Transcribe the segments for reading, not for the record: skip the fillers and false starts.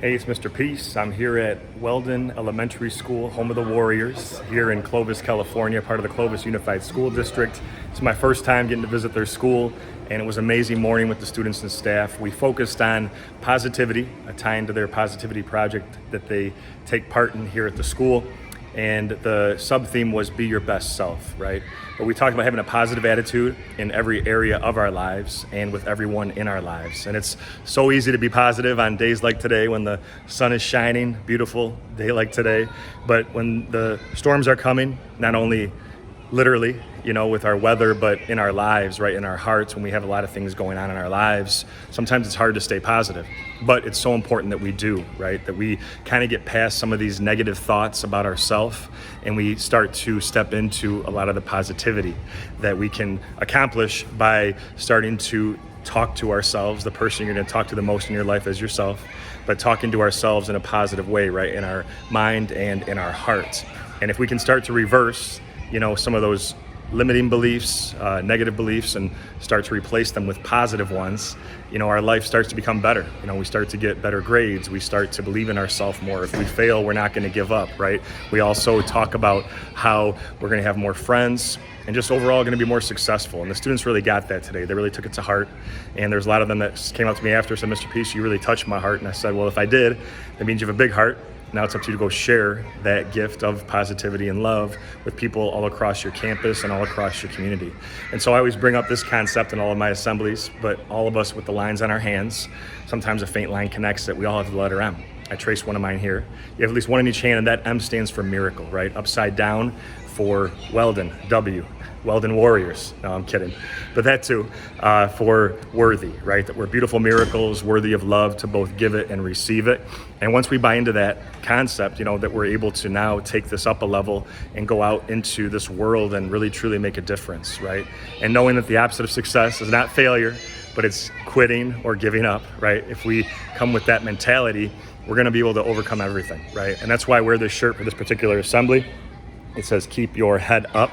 Hey, it's Mr. Peace. I'm here at Weldon Elementary School, home of the Warriors, here in Clovis, California, part of the Clovis Unified School District. It's my first time getting to visit their school, and it was an amazing morning with the students and staff. We focused on positivity, a tie into their positivity project that they take part in here at the school. And the sub-theme was be your best self, right? But we talked about having a positive attitude in every area of our lives and with everyone in our lives. And it's so easy to be positive on days like today when the sun is shining, beautiful day like today. But when the storms are coming, not only literally, with our weather, but in our lives, right, in our hearts, when we have a lot of things going on in our lives, sometimes it's hard to stay positive. But it's so important that we do, right, that we kind of get past some of these negative thoughts about ourselves and we start to step into a lot of the positivity that we can accomplish by starting to talk to ourselves. The person you're going to talk to the most in your life is yourself, but talking to ourselves in a positive way, right, in our mind and in our heart. And if we can start to reverse some of those limiting beliefs, negative beliefs, and start to replace them with positive ones, our life starts to become better. We start to get better grades. We start to believe in ourselves more. If we fail, we're not going to give up, right? We also talk about how we're going to have more friends and just overall going to be more successful. And the students really got that today. They really took it to heart. And there's a lot of them that came up to me after and said, Mr. Peace, you really touched my heart. And I said, well, if I did, that means you have a big heart. Now it's up to you to go share that gift of positivity and love with people all across your campus and all across your community. And so I always bring up this concept in all of my assemblies, but all of us with the lines on our hands, sometimes a faint line connects that we all have the letter M. I trace one of mine here. You have at least one in each hand, and that M stands for miracle, right? Upside down for Weldon, W. Weldon Warriors. No, I'm kidding. But that too, for worthy, right? That we're beautiful miracles, worthy of love to both give it and receive it. And once we buy into that concept, that we're able to now take this up a level and go out into this world and really truly make a difference, right? And knowing that the opposite of success is not failure, but it's quitting or giving up, right? If we come with that mentality, we're gonna be able to overcome everything, right? And that's why I wear this shirt for this particular assembly. It says, keep your head up,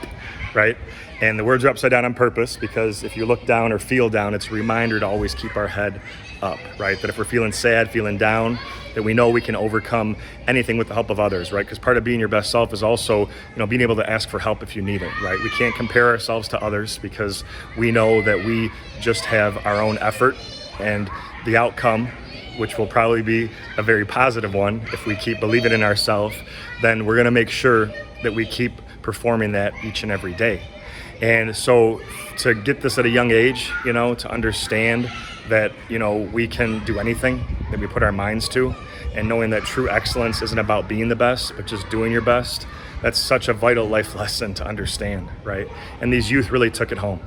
right? And the words are upside down on purpose because if you look down or feel down, it's a reminder to always keep our head up, right? That if we're feeling sad, feeling down, that we know we can overcome anything with the help of others, right? Because part of being your best self is also, being able to ask for help if you need it, right? We can't compare ourselves to others because we know that we just have our own effort and the outcome, which will probably be a very positive one if we keep believing in ourselves, then we're gonna make sure that we keep performing that each and every day. And so to get this at a young age, to understand that, we can do anything that we put our minds to, and knowing that true excellence isn't about being the best, but just doing your best, that's such a vital life lesson to understand, right? And these youth really took it home.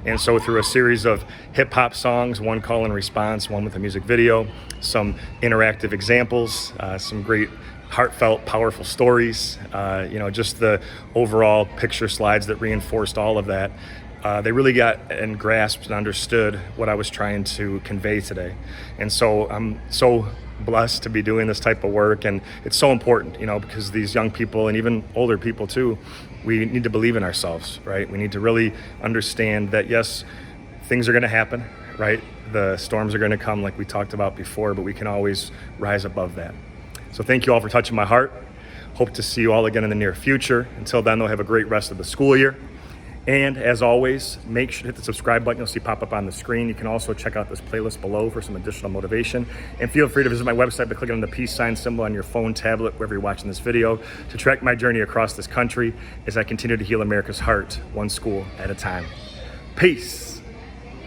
And so through a series of hip hop songs, one call and response, one with a music video, some interactive examples, some great heartfelt, powerful stories, just the overall picture slides that reinforced all of that. They really got and grasped and understood what I was trying to convey today. And so I'm so blessed to be doing this type of work, and it's so important, because these young people and even older people too, we need to believe in ourselves, right? We need to really understand that yes, things are going to happen, right? The storms are going to come like we talked about before, but we can always rise above that. So thank you all for touching my heart. Hope to see you all again in the near future. Until then, though, have a great rest of the school year. And as always, make sure to hit the subscribe button you'll see pop up on the screen. You can also check out this playlist below for some additional motivation. And feel free to visit my website by clicking on the peace sign symbol on your phone, tablet, wherever you're watching this video, to track my journey across this country as I continue to heal America's heart, one school at a time. Peace.